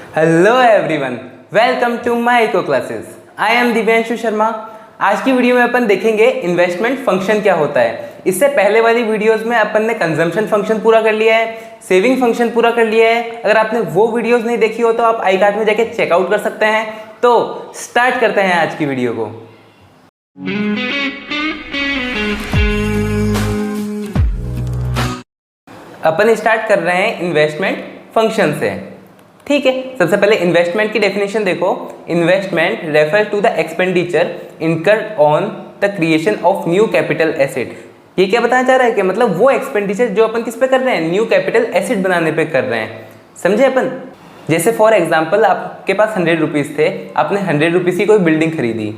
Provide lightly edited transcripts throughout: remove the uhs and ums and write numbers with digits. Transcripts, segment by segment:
Hello everyone, welcome to my eco classes. I am Divyanshu Sharma. आज की video में अपन देखेंगे इन्वेस्टमेंट फंक्शन क्या होता है। इससे पहले वाली वीडियोस में अपन ने कंजम्पशन फंक्शन पूरा कर लिया है, सेविंग फंक्शन पूरा कर लिया है। अगर आपने वो वीडियोस नहीं देखी हो तो आप आई कार्ड में जाके चेकआउट कर सकते हैं। तो स्टार्ट करते हैं आज की वीडियो को। अपन स्टार्ट कर रहे हैं इन्वेस्टमेंट फंक्शन से। ठीक है, सबसे पहले इन्वेस्टमेंट की डेफिनेशन देखो। Investment refers to the expenditure incurred on the creation of new capital asset. ये क्या बताना चाह रहा है कि मतलब वो एक्सपेंडिचर जो अपन किस पे कर रहे हैं, न्यू कैपिटल एसेट बनाने पे कर रहे हैं। समझे अपन? जैसे फॉर एग्जाम्पल आपके पास 100 रुपीज़ थे, आपने 100 रुपीज़ की कोई बिल्डिंग खरीदी।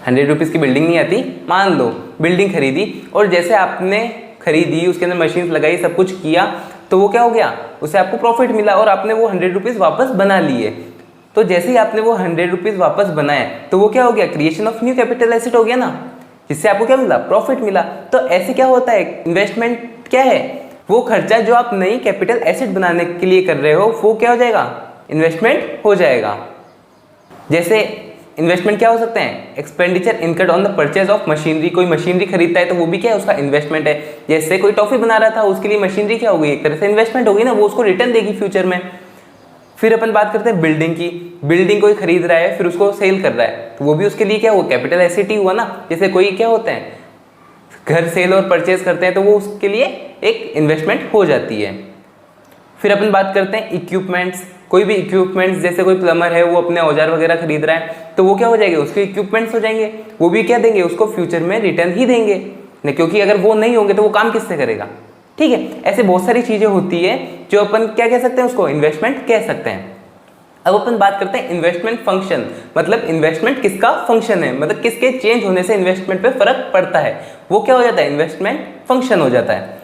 100 रुपीज़ की बिल्डिंग नहीं आती, मान लो बिल्डिंग खरीदी, और जैसे आपने खरीदी उसके अंदर मशीन लगाई, सब कुछ किया, तो वो क्या हो गया, उसे आपको प्रॉफिट मिला और आपने वो 100 रुपीज़ वापस बना लिए। तो जैसे ही आपने वो 100 रुपीज़ वापस बनाए तो वो क्या हो गया, creation of new capital asset हो गया ना, जिससे आपको क्या मिला, प्रॉफिट मिला। तो ऐसे क्या होता है, इन्वेस्टमेंट क्या है, वो खर्चा जो आप नई कैपिटल एसेट बनाने के लिए कर रहे हो वो क्या हो जाएगा, इन्वेस्टमेंट हो जाएगा। जैसे इन्वेस्टमेंट क्या हो सकते हैं, expenditure incurred on the purchase of machinery. कोई मशीनरी खरीदता है तो वो भी क्या है, उसका इन्वेस्टमेंट है। जैसे कोई टॉफी बना रहा था, उसके लिए मशीनरी क्या होगी, एक तरह से इन्वेस्टमेंट होगी ना, वो उसको रिटर्न देगी फ्यूचर में। फिर अपन बात करते हैं बिल्डिंग की। बिल्डिंग कोई खरीद रहा है फिर उसको सेल कर रहा है, तो वो भी उसके लिए क्या हुआ, कैपिटल एसेट ही हुआ ना। जैसे कोई क्या होते हैं, घर सेल और परचेज करते हैं, तो वो उसके लिए एक इन्वेस्टमेंट हो जाती है। फिर अपन बात करते हैं इक्विपमेंट्स। कोई भी इक्विपमेंट्स, जैसे कोई प्लम्बर है वो अपने औजार वगैरह खरीद रहा है, तो वो क्या हो जाएंगे, उसके इक्विपमेंट्स हो जाएंगे। वो भी क्या देंगे, उसको फ्यूचर में रिटर्न ही देंगे नहीं, क्योंकि अगर वो नहीं होंगे तो वो काम किससे करेगा। ठीक है, ऐसे बहुत सारी चीजें होती है जो अपन क्या कह सकते हैं, उसको इन्वेस्टमेंट कह सकते हैं। अब अपन बात करते हैं इन्वेस्टमेंट फंक्शन। मतलब इन्वेस्टमेंट किसका फंक्शन है, मतलब किसके चेंज होने से इन्वेस्टमेंट पे फर्क पड़ता है, वो क्या हो जाता है, इन्वेस्टमेंट फंक्शन हो जाता है।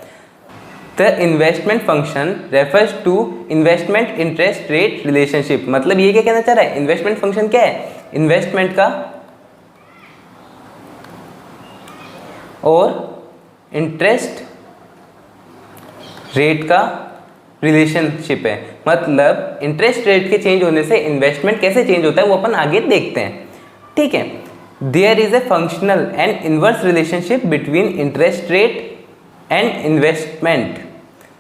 The investment function refers to investment interest rate relationship। मतलब ये क्या कहना चाह रहा है, इन्वेस्टमेंट फंक्शन क्या है, इन्वेस्टमेंट का और इंटरेस्ट रेट का रिलेशनशिप है। मतलब इंटरेस्ट रेट के चेंज होने से इन्वेस्टमेंट कैसे चेंज होता है वो अपन आगे देखते हैं। ठीक है, there is a functional and inverse relationship between interest rate and investment.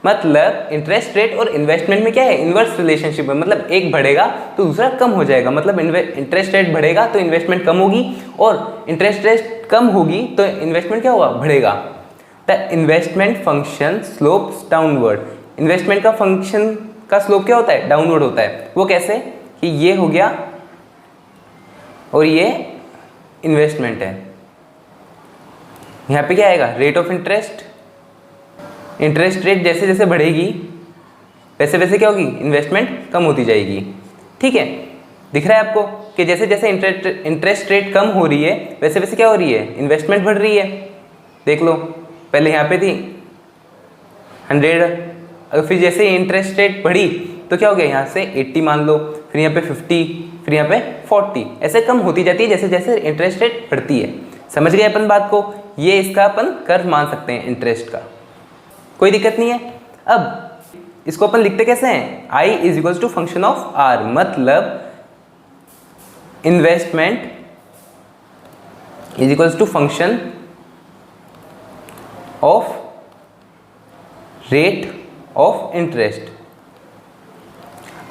मतलब इंटरेस्ट रेट और इन्वेस्टमेंट में क्या है, इनवर्स रिलेशनशिप है। मतलब एक बढ़ेगा तो दूसरा कम हो जाएगा। मतलब इंटरेस्ट रेट बढ़ेगा तो इन्वेस्टमेंट कम होगी, और इंटरेस्ट रेट कम होगी तो इन्वेस्टमेंट क्या होगा, बढ़ेगा। The investment function slopes downward. Investment का फंक्शन का स्लोप क्या होता है, डाउनवर्ड होता है। वो कैसे कि ये हो गया और ये इन्वेस्टमेंट है, यहाँ पे क्या आएगा, rate of interest. Interest rate जैसे जैसे बढ़ेगी वैसे वैसे क्या होगी, इन्वेस्टमेंट कम होती जाएगी। ठीक है, दिख रहा है आपको कि जैसे जैसे इंटरेस्ट रेट कम हो रही है वैसे वैसे क्या हो रही है, इन्वेस्टमेंट बढ़ रही है। देख लो, पहले यहाँ पे थी 100, अगर फिर जैसे इंटरेस्ट रेट बढ़ी तो क्या हो गया, यहाँ से 80 मान लो, फिर यहाँ पे 50, फिर यहाँ पे 40, ऐसे कम होती जाती है जैसे जैसे इंटरेस्ट रेट बढ़ती है। समझ गए अपन बात को? ये इसका अपन कर्व मान सकते हैं इंटरेस्ट का, कोई दिक्कत नहीं है। अब इसको अपन लिखते कैसे हैं, I is equals to function of R। मतलब investment is equals to function of rate of interest.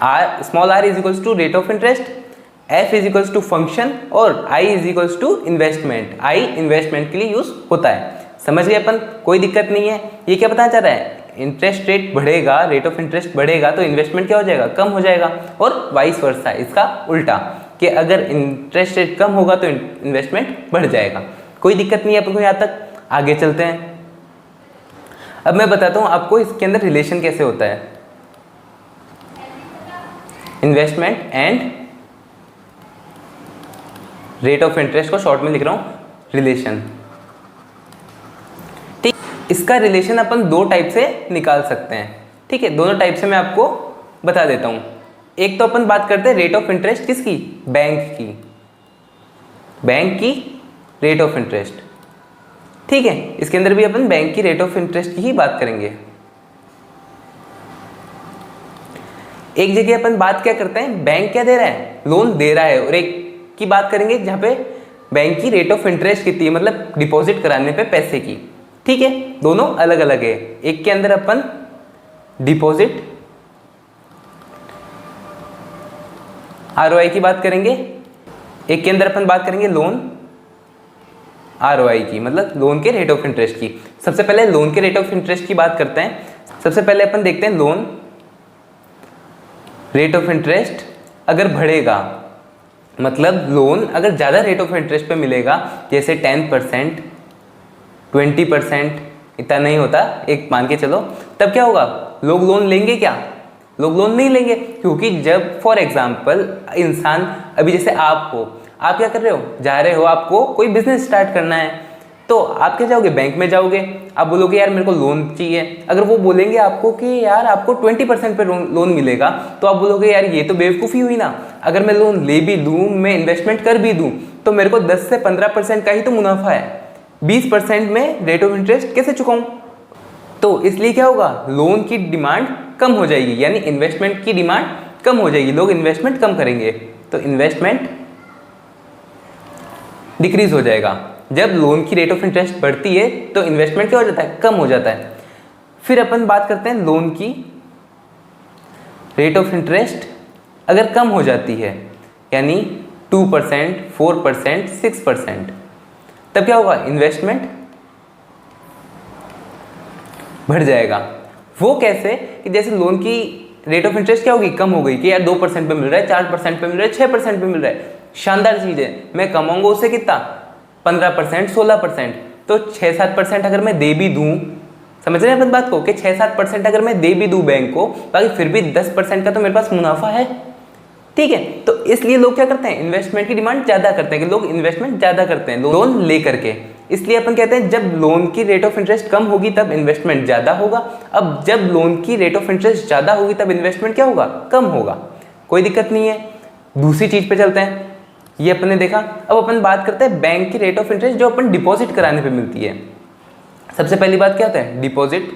R, small r is equals to rate of interest, F is equals to function, और I is equals to investment. I investment के लिए use होता है। समझ गए अपन, कोई दिक्कत नहीं है। ये क्या बताना चाह रहा है, इंटरेस्ट रेट बढ़ेगा, रेट ऑफ इंटरेस्ट बढ़ेगा तो इन्वेस्टमेंट क्या हो जाएगा, कम हो जाएगा, और वाइस वर्सा, इसका उल्टा कि अगर इंटरेस्ट रेट कम होगा तो इन्वेस्टमेंट बढ़ जाएगा। कोई दिक्कत नहीं है अपन को, यहाँ तक आगे चलते हैं। अब मैं बताता हूँ आपको इसके अंदर रिलेशन कैसे होता है, investment and rate of interest को शॉर्ट में लिख रहा हूँ, रिलेशन। ठीक, इसका रिलेशन अपन दो टाइप से निकाल सकते हैं। ठीक है, दोनों टाइप से मैं आपको बता देता हूँ। एक तो अपन बात करते हैं रेट ऑफ इंटरेस्ट किसकी, बैंक की, बैंक की रेट ऑफ इंटरेस्ट। ठीक है, इसके अंदर भी अपन बैंक की रेट ऑफ इंटरेस्ट की ही बात करेंगे। एक जगह अपन बात क्या करते हैं, बैंक क्या दे रहा है, लोन दे रहा है, और एक की बात करेंगे जहाँ पे बैंक की रेट ऑफ इंटरेस्ट कितनी है, मतलब डिपॉजिट कराने पे पैसे की। ठीक है, दोनों अलग अलग है। एक के अंदर अपन डिपॉजिट आरओआई की बात करेंगे, एक के अंदर अपन बात करेंगे लोन आरओआई की, मतलब लोन के रेट ऑफ इंटरेस्ट की। सबसे पहले लोन के रेट ऑफ इंटरेस्ट की बात करते हैं। सबसे पहले अपन देखते हैं लोन रेट ऑफ इंटरेस्ट अगर बढ़ेगा, मतलब लोन अगर ज़्यादा रेट ऑफ इंटरेस्ट पे मिलेगा, जैसे 10%, 20%, इतना नहीं होता, एक मान के चलो, तब क्या होगा, लोग लोन लेंगे क्या, लोग लोन नहीं लेंगे। क्योंकि जब फॉर एग्जांपल इंसान, अभी जैसे आप हो, आप क्या कर रहे हो, जा रहे हो, आपको कोई बिजनेस स्टार्ट करना है, तो आप क्या जाओगे, बैंक में जाओगे, आप बोलोगे यार मेरे को लोन चाहिए। अगर वो बोलेंगे आपको कि यार आपको 20% पे लोन मिलेगा, तो आप बोलोगे यार ये तो बेवकूफ़ी हुई ना, अगर मैं लोन ले भी लूँ, मैं इन्वेस्टमेंट कर भी दूँ, तो मेरे को 10 से 15% का ही तो मुनाफा है, 20% में रेट ऑफ इंटरेस्ट कैसे चुकाऊँ। तो इसलिए क्या होगा, लोन की डिमांड कम हो जाएगी, यानी इन्वेस्टमेंट की डिमांड कम हो जाएगी, लोग इन्वेस्टमेंट कम करेंगे, तो इन्वेस्टमेंट डिक्रीज हो जाएगा। जब लोन की रेट ऑफ इंटरेस्ट बढ़ती है तो इन्वेस्टमेंट क्या हो जाता है, कम हो जाता है। फिर अपन बात करते हैं लोन की रेट ऑफ इंटरेस्ट अगर कम हो जाती है, यानी 2%, 4%, 6%, तब क्या होगा, इन्वेस्टमेंट बढ़ जाएगा। वो कैसे कि जैसे लोन की रेट ऑफ इंटरेस्ट क्या होगी, कम हो गई कि यार 2% पे मिल रहा है, 4% पे मिल रहा है, 6% पे मिल रहा है, शानदार चीज़ है, मैं कमाऊंगा उससे कितना, 15%, 16%, तो 6-7% अगर मैं दे भी दूँ, समझ रहे हैं अपन बात को, कि 6-7% अगर मैं दे भी दूँ बैंक को, बाकी फिर भी 10% का तो मेरे पास मुनाफा है। ठीक है, तो इसलिए लोग क्या करते हैं, इन्वेस्टमेंट की डिमांड ज़्यादा करते हैं, कि लोग इन्वेस्टमेंट ज़्यादा करते हैं लोन ले करके। इसलिए अपन कहते हैं जब लोन की रेट ऑफ इंटरेस्ट कम होगी तब इन्वेस्टमेंट ज़्यादा होगा। अब जब लोन की रेट ऑफ इंटरेस्ट ज़्यादा होगी तब इन्वेस्टमेंट क्या होगा, कम होगा। कोई दिक्कत नहीं है। दूसरी चीज़ पे चलते हैं, ये अपन ने देखा। अब अपन बात करते हैं बैंक की रेट ऑफ इंटरेस्ट जो अपन डिपॉजिट कराने पे मिलती है। सबसे पहली बात क्या होता है, डिपॉजिट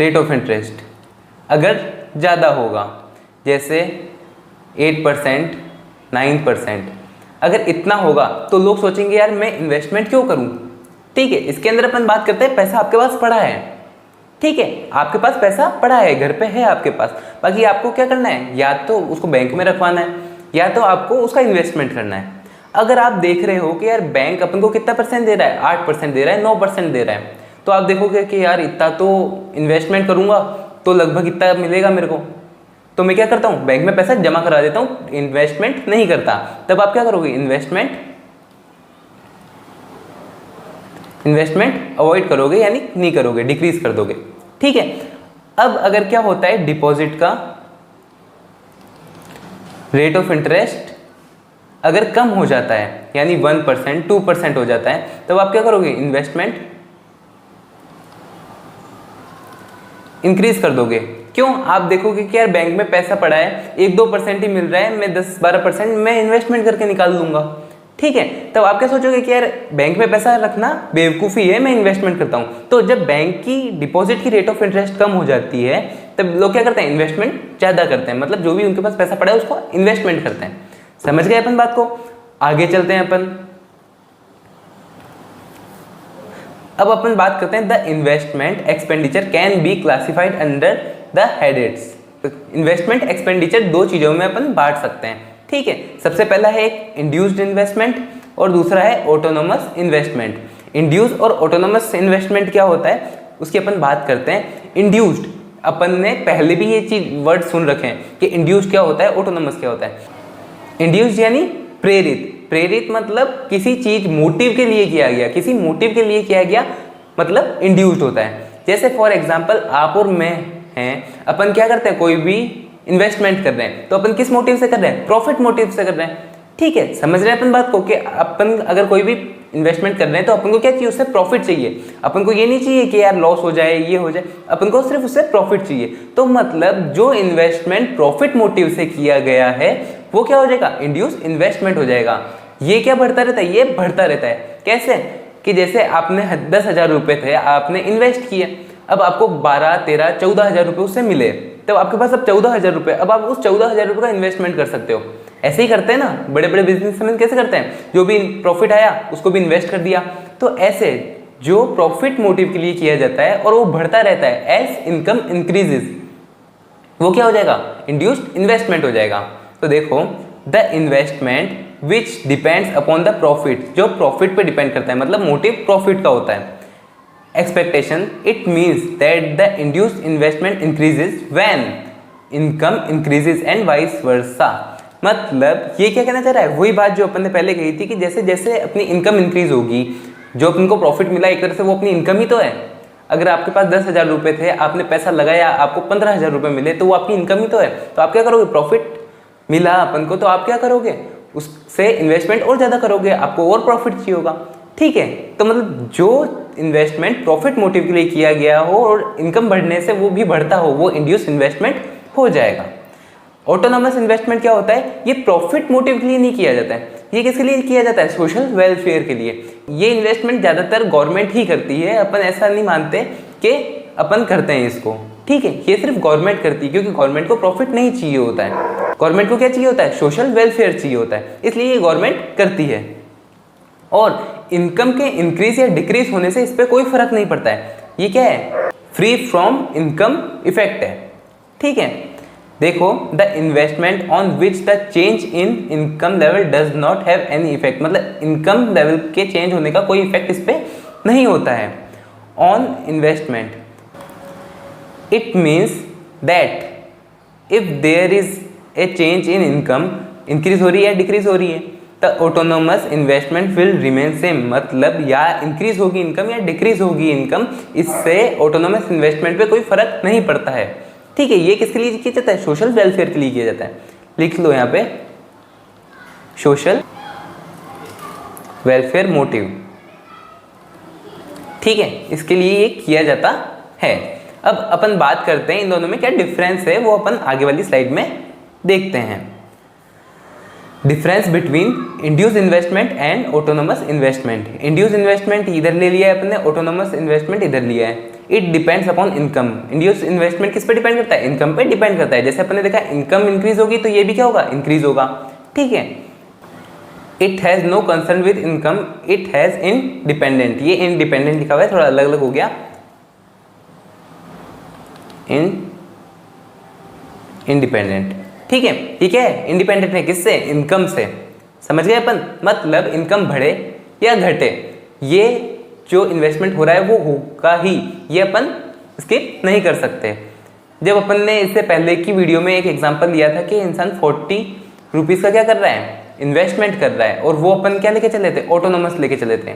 रेट ऑफ इंटरेस्ट अगर ज़्यादा होगा, जैसे 8%, 9%, अगर इतना होगा तो लोग सोचेंगे यार मैं इन्वेस्टमेंट क्यों करूं। ठीक है, इसके अंदर अपन बात करते हैं, पैसा आपके पास पड़ा है, ठीक है, आपके पास पैसा पड़ा है, घर पे है आपके पास, बाकी आपको क्या करना है, या तो उसको बैंक में रखवाना है या तो आपको उसका इन्वेस्टमेंट करना है। अगर आप देख रहे हो कि यार बैंक अपन को कितना % दे रहा है, 8% दे रहा है, 9% दे रहा है, तो आप देखोगे कि यार इतना तो इन्वेस्टमेंट करूंगा तो लगभग इतना मिलेगा मेरे को, तो मैं क्या करता हूँ, बैंक में पैसा जमा करा देता हूँ, इन्वेस्टमेंट नहीं करता। तब आप क्या करोगे, इन्वेस्टमेंट अवॉइड करोगे, यानी नहीं करोगे, डिक्रीज कर दोगे। ठीक है, अब अगर क्या होता है, डिपॉजिट का रेट ऑफ इंटरेस्ट अगर कम हो जाता है, यानी 1%, 2% हो जाता है, तब आप क्या करोगे, इन्वेस्टमेंट इंक्रीज कर दोगे। क्यों, आप देखोगे कि यार बैंक में पैसा पड़ा है, 1-2% ही मिल रहा है, मैं 10-12% मैं इन्वेस्टमेंट करके निकाल लूंगा। ठीक है, तब आप क्या सोचोगे कि यार बैंक में पैसा रखना बेवकूफ़ी है, मैं इन्वेस्टमेंट करता हूँ। तो जब बैंक की डिपॉजिट की रेट ऑफ इंटरेस्ट कम हो जाती है तब लोग क्या करते हैं, इन्वेस्टमेंट ज़्यादा करते हैं, मतलब जो भी उनके पास पैसा पड़ा है उसको इन्वेस्टमेंट करते हैं। समझ गए अपन बात को, आगे चलते हैं अपन। अब अपन बात करते हैं, the investment expenditure can be classified under the heads. Investment expenditure दो चीज़ों में अपन बांट सकते हैं। ठीक है, सबसे पहला है एक इंड्यूस्ड इन्वेस्टमेंट और दूसरा है ऑटोनोमस इन्वेस्टमेंट। इंड्यूस और ऑटोनोमस इन्वेस्टमेंट क्या होता है उसकी अपन बात करते हैं। इंड्यूस्ड, अपन ने पहले भी ये चीज वर्ड सुन रखे हैं कि इंड्यूस्ड क्या होता है, ऑटोनोमस क्या होता है। इंड्यूस्ड यानी प्रेरित, प्रेरित मतलब किसी चीज मोटिव के लिए किया गया, किसी मोटिव के लिए किया गया मतलब इंड्यूस्ड होता है। जैसे फॉर एग्जाम्पल आप और मैं हैं, अपन क्या करते हैं, कोई भी इन्वेस्टमेंट कर रहे हैं तो अपन किस मोटिव से कर रहे हैं, प्रॉफिट मोटिव से कर रहे हैं। ठीक है, समझ रहे हैं अपन बात को कि अपन अगर कोई भी इन्वेस्टमेंट कर रहे हैं तो अपन को क्या चाहिए, उससे प्रॉफिट चाहिए। अपन को ये नहीं चाहिए कि यार लॉस हो जाए, ये हो जाए, अपन को सिर्फ उससे प्रॉफिट चाहिए। तो मतलब जो इन्वेस्टमेंट प्रॉफिट मोटिव से किया गया है वो क्या हो जाएगा, इंड्यूस इन्वेस्टमेंट हो जाएगा। ये क्या बढ़ता रहता है, ये बढ़ता रहता है। कैसे कि जैसे आपने 10,000 रुपये थे, आपने इन्वेस्ट किए, अब आपको 12, 13, 14,000 रुपये उससे मिले, तब आपके पास अब 14,000 रुपये, अब आप उस 14,000 रुपये का इन्वेस्टमेंट कर सकते हो। ऐसे ही करते हैं ना बड़े बड़े बिजनेसमैन, कैसे करते हैं, जो भी प्रॉफिट आया उसको भी इन्वेस्ट कर दिया। तो ऐसे जो प्रॉफिट मोटिव के लिए किया जाता है और वो बढ़ता रहता है एज इनकम इंक्रीजेज, वो क्या हो जाएगा, इंड्यूस्ड इन्वेस्टमेंट हो जाएगा। तो देखो, the investment which depends upon the profit, जो प्रॉफिट पे डिपेंड करता है, मतलब मोटिव प्रॉफिट का होता है। Expectation, it means that the induced investment increases when income increases and vice versa. मतलब ये क्या कहना चाह रहा है, वही बात जो अपन ने पहले कही थी कि जैसे जैसे अपनी इनकम इंक्रीज होगी, जो अपन को प्रॉफिट मिला एक तरह से वो अपनी इनकम ही तो है। अगर आपके पास 10,000 रुपये थे, आपने पैसा लगाया, आपको 15,000 रुपये मिले, तो वो आपकी इनकम ही तो है। तो आप क्या करोगे, प्रॉफिट मिला अपन को, तो आप क्या करोगे, उससे इन्वेस्टमेंट और ज़्यादा करोगे, आपको और प्रॉफिट चाहिए होगा। ठीक है, तो मतलब जो इन्वेस्टमेंट प्रॉफिट मोटिव के लिए किया गया हो और इनकम बढ़ने से वो भी बढ़ता हो, वो इंड्यूस इन्वेस्टमेंट हो जाएगा। ऑटोनॉमस इन्वेस्टमेंट क्या होता है, ये प्रॉफिट मोटिव के लिए नहीं किया जाता है, ये किसके लिए किया जाता है, सोशल वेलफेयर के लिए। ये इन्वेस्टमेंट ज़्यादातर गवर्नमेंट ही करती है, अपन ऐसा नहीं मानते कि अपन करते हैं इसको। ठीक है, ये सिर्फ गवर्नमेंट करती है, क्योंकि गवर्नमेंट को प्रॉफिट नहीं चाहिए होता है, गवर्नमेंट को क्या चाहिए होता है, सोशल वेलफेयर चाहिए होता है, इसलिए ये गवर्नमेंट करती है। और इनकम के इंक्रीज या डिक्रीज होने से इस पर कोई फर्क नहीं पड़ता है, ये क्या है, फ्री फ्रॉम इनकम इफेक्ट है। ठीक है, देखो, the investment on which the change in income level does not have any effect, मतलब इनकम लेवल के चेंज होने का कोई इफेक्ट इस पर नहीं होता है। On investment, it means that if there is a change in income, increase हो रही है डिक्रीज हो रही है, the autonomous investment will remain same, मतलब या इंक्रीज होगी इनकम या डिक्रीज होगी इनकम, इससे ऑटोनोमस इन्वेस्टमेंट पे कोई फर्क नहीं पड़ता है। ठीक है, ये किसके लिए किया जाता है, सोशल वेलफेयर के लिए किया जाता है। लिख लो यहाँ पे, सोशल वेलफेयर मोटिव। ठीक है, इसके लिए ये किया जाता है। अब अपन बात करते हैं इन दोनों में क्या डिफरेंस है, वो अपन आगे वाली स्लाइड में देखते हैं। Difference between induce investment and autonomous investment. Induce investment इधर ले लिया है अपन ने, ऑटोनोमस इन्वेस्टमेंट इधर लिया है। It depends upon income. Induce investment किस पे डिपेंड करता है, इनकम पे डिपेंड करता है। जैसे अपन ने देखा इनकम इंक्रीज होगी तो ये भी क्या होगा, इंक्रीज होगा। ठीक है, it has no concern with income, it has independent, ये इंडिपेंडेंट लिखा हुआ है, थोड़ा अलग अलग हो गया, इंडिपेंडेंट। ठीक है, ठीक है, इंडिपेंडेंट है किससे, इनकम से। समझ गए अपन, मतलब इनकम बढ़े या घटे, ये जो इन्वेस्टमेंट हो रहा है वो होगा ही, ये अपन स्किप नहीं कर सकते। जब अपन ने इससे पहले की वीडियो में एक एग्जांपल लिया था कि इंसान 40 रुपीज़ का क्या कर रहा है, इन्वेस्टमेंट कर रहा है, और वो अपन क्या लेके चले थे, ऑटोनोमस लेके चले थे,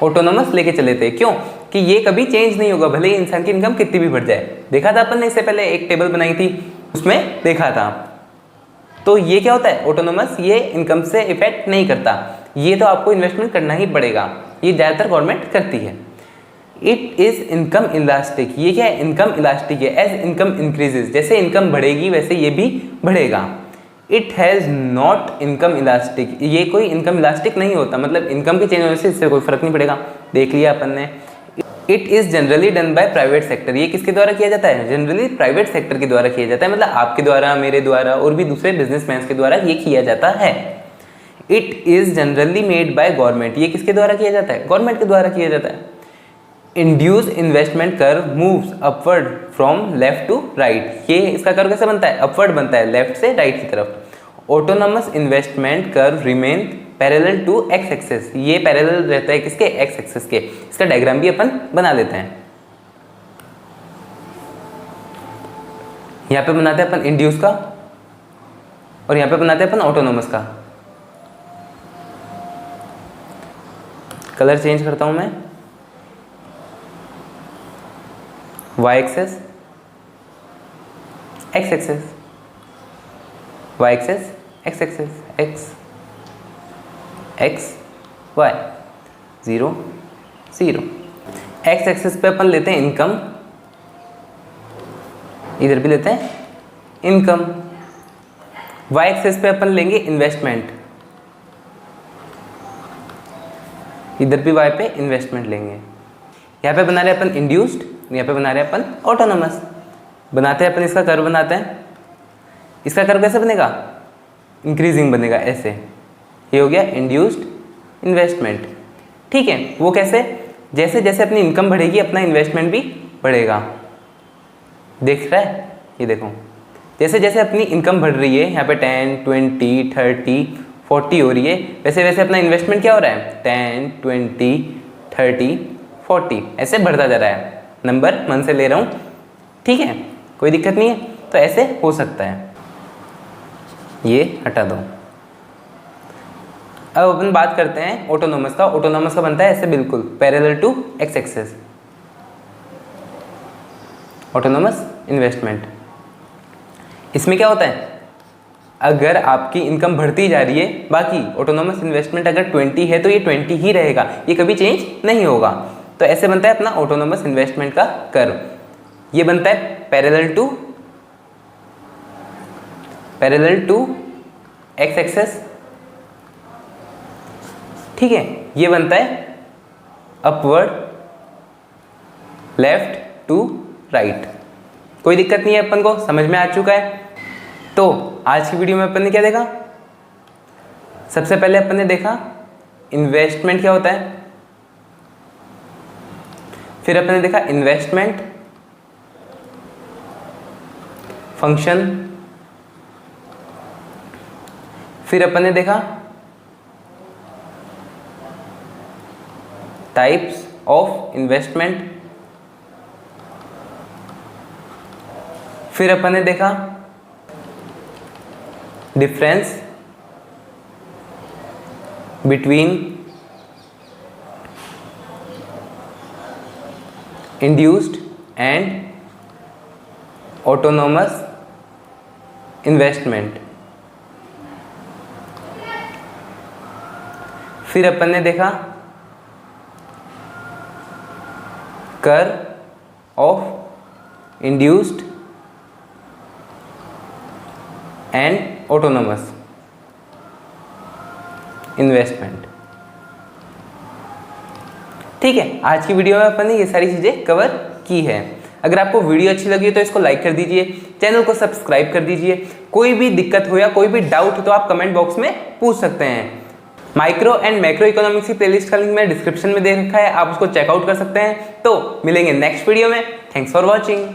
ऑटोनोमस लेके चले थे। क्यों कि ये कभी चेंज नहीं होगा, भले ही इंसान की इनकम कितनी भी बढ़ जाए। देखा था अपन ने इससे पहले, एक टेबल बनाई थी उसमें देखा था। तो ये क्या होता है, ऑटोनोमस, ये इनकम से इफेक्ट नहीं करता, ये तो आपको इन्वेस्टमेंट करना ही पड़ेगा, ये ज़्यादातर गवर्नमेंट करती है। इट इज़ इनकम इलास्टिक, ये क्या है, इनकम इलास्टिक है। एज इनकम इंक्रीजेज, जैसे इनकम बढ़ेगी वैसे ये भी बढ़ेगा। It has not income elastic, ये कोई इनकम इलास्टिक नहीं होता, मतलब इनकम के चेंज होने से इससे कोई फर्क नहीं पड़ेगा, देख लिया अपन ने। It is generally done by private sector, ये किसके द्वारा किया जाता है, जनरली प्राइवेट सेक्टर के द्वारा किया जाता है, मतलब आपके द्वारा, मेरे द्वारा और भी दूसरे बिजनेसमैन के द्वारा ये किया जाता है। It is generally made by government, ये किसके द्वारा किया जाता है, गवर्नमेंट के द्वारा किया जाता है। Induced investment curve moves upward from left to right, ये इसका कर्व कैसे बनता है, अपवर्ड बनता है, लेफ्ट से राइट की तरफ। Autonomous investment curve remain parallel to X axis, ये पैरेलल रहता है किसके, एक्स एक्सिस के। इसका डायग्राम भी अपन बना लेते हैं, यहाँ पे बनाते हैं अपन इंड्यूस का और यहाँ पे बनाते हैं अपन ऑटोनोमस का। कलर चेंज करता हूं मैं, Y axes, X axes, Y axes, X axes, X X Y, 0 0। X axes पे अपन लेते हैं इनकम, इधर भी लेते हैं इनकम। वाई एक्सेस पे अपन लेंगे इन्वेस्टमेंट, इधर भी वाई पे इन्वेस्टमेंट लेंगे। यहाँ पे बना रहे अपन इंड्यूस्ड, यहाँ पे बना रहे अपन ऑटोनोमस। बनाते हैं अपन इसका कर्व बनाते हैं। इसका कर्व कैसे बनेगा? इंक्रीजिंग बनेगा ऐसे। ये हो गया इंड्यूस्ड इन्वेस्टमेंट। ठीक है, वो कैसे? जैसे जैसे अपनी इनकम बढ़ेगी अपना इन्वेस्टमेंट भी बढ़ेगा। देख रहा है? ये देखो, जैसे जैसे अपनी इनकम बढ़ रही है, यहाँ पे 10, 20, 30, 40 हो रही है, वैसे वैसे अपना इन्वेस्टमेंट क्या हो रहा है? 10, 20, 30, 40 ऐसे बढ़ता जा रहा है। नंबर मन से ले रहा हूँ, ठीक है, कोई दिक्कत नहीं है। तो ऐसे हो सकता है। ये हटा दो। अब अपन बात करते हैं ऑटोनोमस का। ऑटोनोमस का बनता है ऐसे, बिल्कुल parallel to X axis. Autonomous investment, इसमें क्या होता है? अगर आपकी इनकम बढ़ती जा रही है, बाकी ऑटोनोमस इन्वेस्टमेंट अगर 20 है तो ये 20 ही रहेगा, ये कभी चेंज नहीं होगा। तो ऐसे बनता है अपना ऑटोनोमस इन्वेस्टमेंट का कर्व। ये बनता है पैरेलल टू एक्स एक्सिस, ठीक है। ये बनता है अपवर्ड लेफ्ट टू राइट। कोई दिक्कत नहीं है, अपन को समझ में आ चुका है। तो आज की वीडियो में अपन ने क्या देखा? सबसे पहले अपन ने देखा इन्वेस्टमेंट क्या होता है, फिर अपन ने देखा इन्वेस्टमेंट फंक्शन, फिर अपन ने देखा टाइप्स ऑफ इन्वेस्टमेंट, फिर अपन ने देखा difference between induced and autonomous investment, फिर अपन ने देखा curve of induced and autonomous investment. ठीक है, आज की वीडियो में अपन ने ये सारी चीज़ें कवर की है। अगर आपको वीडियो अच्छी लगी तो इसको लाइक कर दीजिए, चैनल को सब्सक्राइब कर दीजिए। कोई भी दिक्कत हो या कोई भी डाउट हो तो आप कमेंट बॉक्स में पूछ सकते हैं। माइक्रो एंड मैक्रो इकोनॉमिक्स की प्लेलिस्ट का लिंक मैंने डिस्क्रिप्शन में दे रखा है, आप उसको चेकआउट कर सकते हैं। तो मिलेंगे नेक्स्ट वीडियो में। Thanks for watching.